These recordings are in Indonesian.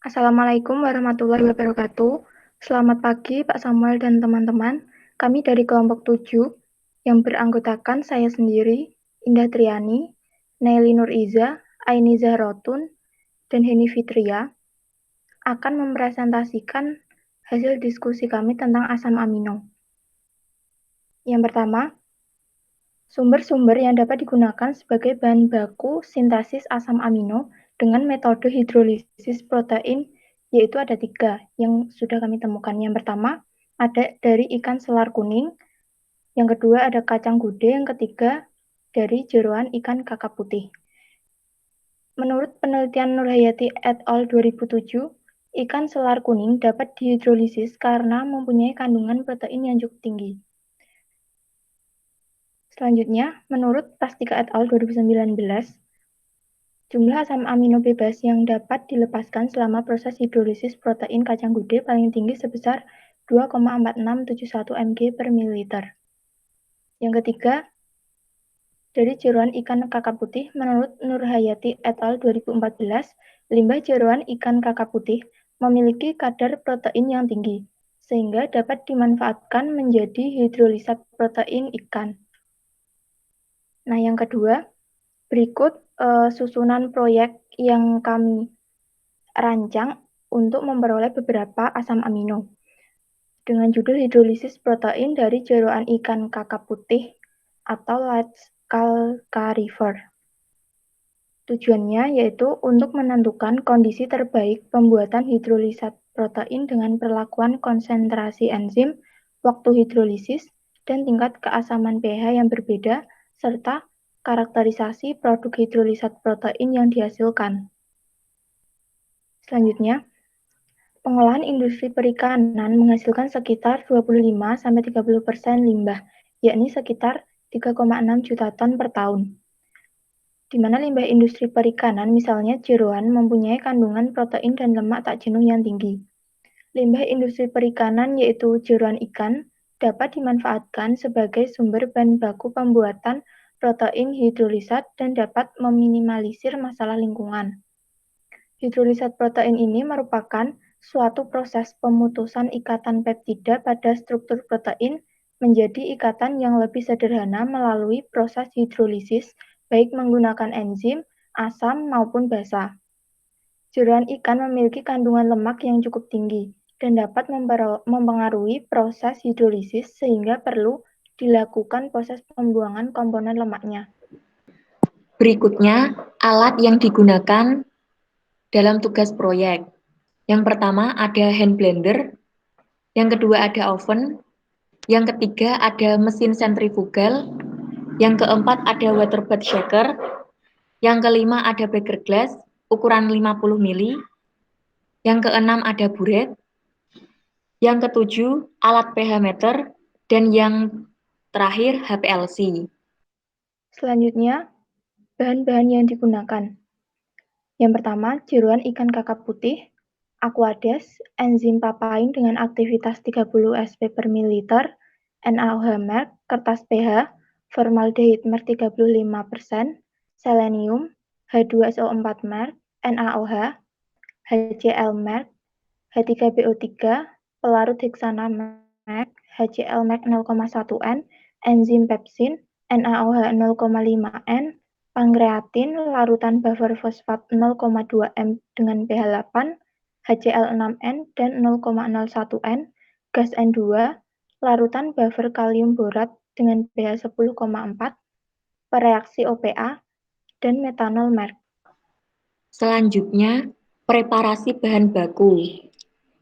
Assalamualaikum warahmatullahi wabarakatuh. Selamat pagi Pak Samuel dan teman-teman. Kami dari kelompok 7 yang beranggotakan saya sendiri, Indah Triani, Naili Nuriza, Aini Zahrotun, dan Heni Fitria akan mempresentasikan hasil diskusi kami tentang asam amino. Yang pertama, sumber-sumber yang dapat digunakan sebagai bahan baku sintesis asam amino dengan metode hidrolisis protein yaitu ada 3 yang sudah kami temukan. Yang pertama, ada dari ikan selar kuning, yang kedua ada kacang gude, yang ketiga dari jeroan ikan kakap putih. Menurut penelitian Nurhayati et al. 2007, ikan selar kuning dapat dihidrolisis karena mempunyai kandungan protein yang cukup tinggi. Selanjutnya, menurut Prastika et al. 2019, jumlah asam amino bebas yang dapat dilepaskan selama proses hidrolisis protein kacang gude paling tinggi sebesar 2,4671 mg per mililiter. Yang ketiga, dari jeroan ikan kakap putih, menurut Nurhayati et al. 2014, limbah jeroan ikan kakap putih memiliki kadar protein yang tinggi, sehingga dapat dimanfaatkan menjadi hidrolisat protein ikan. Nah, yang kedua, berikut susunan proyek yang kami rancang untuk memperoleh beberapa asam amino dengan judul hidrolisis protein dari jeroan ikan kakap putih atau Large Calcarifer. Tujuannya yaitu untuk menentukan kondisi terbaik pembuatan hidrolisat protein dengan perlakuan konsentrasi enzim, waktu hidrolisis, dan tingkat keasaman pH yang berbeda, serta karakterisasi produk hidrolisat protein yang dihasilkan. Selanjutnya, pengolahan industri perikanan menghasilkan sekitar 25-30% limbah, yakni sekitar 3,6 juta ton per tahun. Di mana limbah industri perikanan, misalnya jeroan, mempunyai kandungan protein dan lemak tak jenuh yang tinggi. Limbah industri perikanan, yaitu jeroan ikan, dapat dimanfaatkan sebagai sumber bahan baku pembuatan protein hidrolisat dan dapat meminimalisir masalah lingkungan. Hidrolisat protein ini merupakan suatu proses pemutusan ikatan peptida pada struktur protein menjadi ikatan yang lebih sederhana melalui proses hidrolisis, baik menggunakan enzim, asam, maupun basa. Jeroan ikan memiliki kandungan lemak yang cukup tinggi dan dapat mempengaruhi proses hidrolisis sehingga perlu dilakukan proses pembuangan komponen lemaknya. Berikutnya, alat yang digunakan dalam tugas proyek. Yang pertama ada hand blender, yang kedua ada oven, yang ketiga ada mesin sentrifugal, yang keempat ada water bath shaker, yang kelima ada beker glass ukuran 50 ml, yang keenam ada buret, yang ketujuh alat pH meter, dan yang terakhir HPLC. Selanjutnya, bahan-bahan yang digunakan. Yang pertama, jeroan ikan kakap putih, Aquades, enzim papain dengan aktivitas 30 sp per mililiter, NaOH merk, kertas pH, formaldehid merk 35%, selenium, H2SO4 merk, NaOH, HCl merk, H3PO3, pelarut heksana merk, HCl merk 0,1 N, enzim pepsin, NaOH 0,5 N, pankreatin, larutan buffer fosfat 0,2 M dengan pH 8, HCl 6N dan 0,01 N, gas N2, larutan buffer kalium borat dengan pH 10,4, pereaksi OPA, dan metanol merk. Selanjutnya, preparasi bahan baku.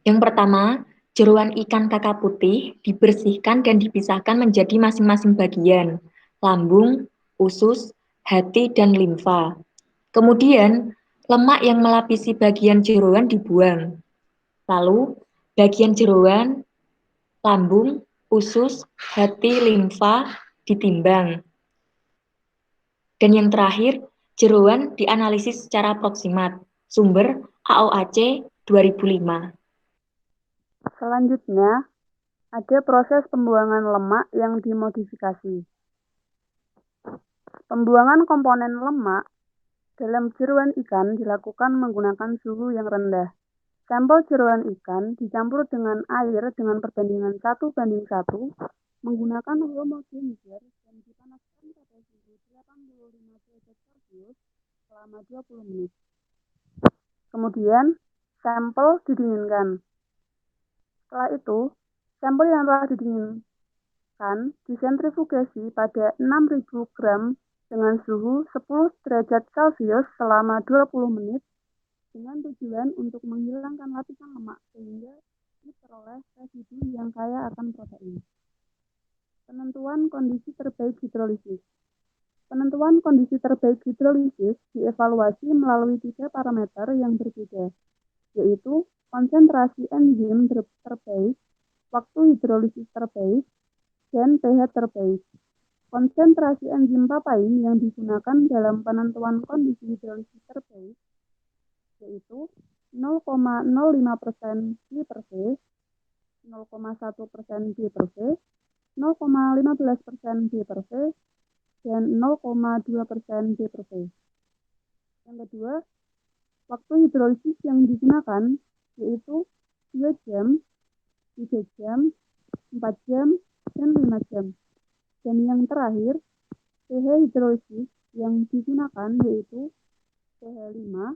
Yang pertama, jeroan ikan kakap putih dibersihkan dan dipisahkan menjadi masing-masing bagian, lambung, usus, hati, dan limfa. Kemudian, lemak yang melapisi bagian jeroan dibuang. Lalu, bagian jeroan, lambung, usus, hati, limfa ditimbang. Dan yang terakhir, jeroan dianalisis secara proksimat. Sumber AOAC 2005. Selanjutnya, ada proses pembuangan lemak yang dimodifikasi. Pembuangan komponen lemak dalam jeroan ikan dilakukan menggunakan suhu yang rendah. Sampel jeroan ikan dicampur dengan air dengan perbandingan 1:1 menggunakan homogenizer dan dipanaskan pada suhu 85 derajat Celcius selama 20 menit. Kemudian, sampel didinginkan. Setelah itu, sampel yang telah didinginkan disentrifugasi pada 6.000 gram dengan suhu 10 derajat Celcius selama 20 menit dengan tujuan untuk menghilangkan lapisan lemak sehingga diperoleh residu yang kaya akan protein. Penentuan kondisi terbaik hidrolisis. Penentuan kondisi terbaik hidrolisis dievaluasi melalui 3 parameter yang berbeda, yaitu konsentrasi enzim terbaik, waktu hidrolisis terbaik, dan pH terbaik. Konsentrasi enzim papain yang digunakan dalam penentuan kondisi hidrolisis terbaik yaitu 0,05% P/C, 0,1% P/C, 0,15% P/C, dan 0,2% P/C. Yang kedua, waktu hidrolisis yang digunakan yaitu 2 jam, 3 jam, 4 jam, dan 5 jam. Dan yang terakhir, pH hidrolisis yang digunakan yaitu pH 5,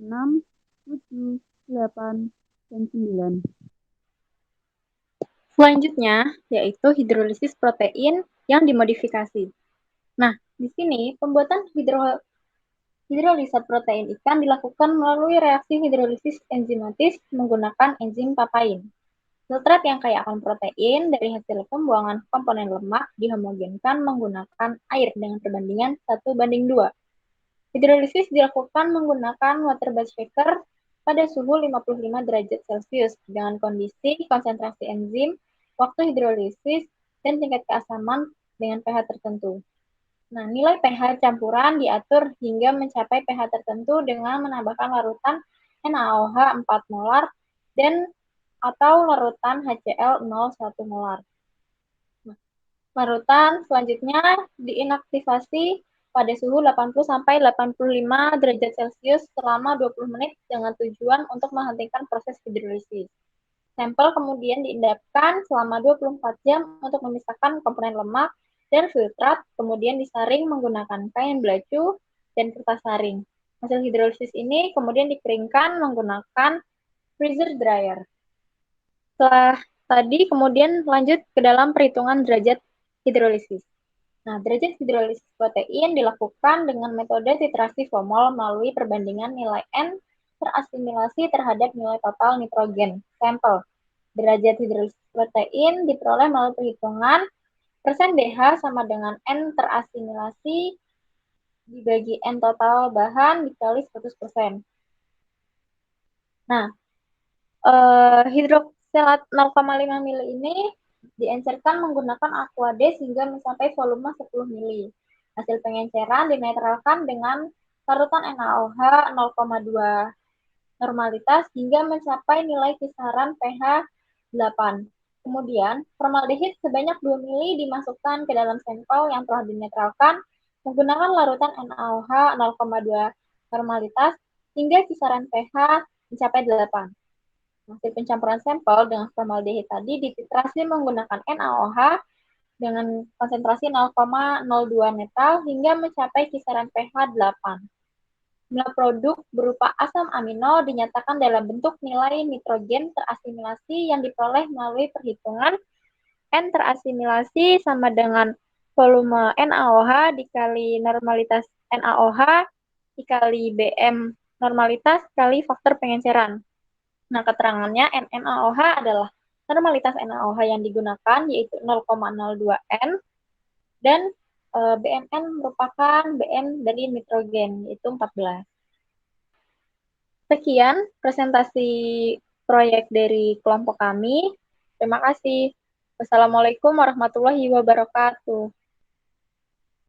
6, 7, 8, dan 9. Selanjutnya, yaitu hidrolisis protein yang dimodifikasi. Nah, di sini pembuatan hidrolisat protein ikan dilakukan melalui reaksi hidrolisis enzimatis menggunakan enzim papain. Filtrat yang kaya akan protein dari hasil pembuangan komponen lemak dihomogenkan menggunakan air dengan perbandingan 1:2. Hidrolisis dilakukan menggunakan water batch shaker pada suhu 55 derajat Celcius dengan kondisi konsentrasi enzim, waktu hidrolisis, dan tingkat keasaman dengan pH tertentu. Nah, nilai pH campuran diatur hingga mencapai pH tertentu dengan menambahkan larutan NaOH 4 molar dan atau larutan HCl 0,1 molar. Nah, larutan selanjutnya diinaktivasi pada suhu 80-85 derajat Celcius selama 20 menit dengan tujuan untuk menghentikan proses hidrolisis. Sampel kemudian diendapkan selama 24 jam untuk memisahkan komponen lemak dan filtrat, kemudian disaring menggunakan kain belacu dan kertas saring. Hasil hidrolisis ini kemudian dikeringkan menggunakan freezer dryer. Setelah tadi kemudian lanjut ke dalam perhitungan derajat hidrolisis. Nah, derajat hidrolisis protein dilakukan dengan metode titrasi Fomol melalui perbandingan nilai N terasimilasi terhadap nilai total nitrogen sampel. Derajat hidrolisis protein diperoleh melalui perhitungan persen BH sama dengan N terasimilasi dibagi N total bahan dikali 100%. Nah, hidrokselat 0,5 ml ini diencerkan menggunakan aquades hingga mencapai volume 10 ml. Hasil pengenceran dinetralkan dengan larutan NaOH 0,2 normalitas hingga mencapai nilai kisaran pH 8. Kemudian, formaldehid sebanyak 2 ml dimasukkan ke dalam sampel yang telah dinetralkan menggunakan larutan NaOH 0,2 normalitas hingga kisaran pH mencapai 8. Hasil pencampuran sampel dengan formaldehid tadi dititrasi menggunakan NaOH dengan konsentrasi 0,02 netal hingga mencapai kisaran pH 8. Nilai produk berupa asam amino dinyatakan dalam bentuk nilai nitrogen terasimilasi yang diperoleh melalui perhitungan N terasimilasi sama dengan volume NaOH dikali normalitas NaOH dikali Bm normalitas kali faktor pengenceran. Nah, keterangannya NaOH adalah normalitas NaOH yang digunakan yaitu 0,02 N dan BMN merupakan BM dari nitrogen yaitu 14. Sekian presentasi proyek dari kelompok kami. Terima kasih. Wassalamualaikum warahmatullahi wabarakatuh.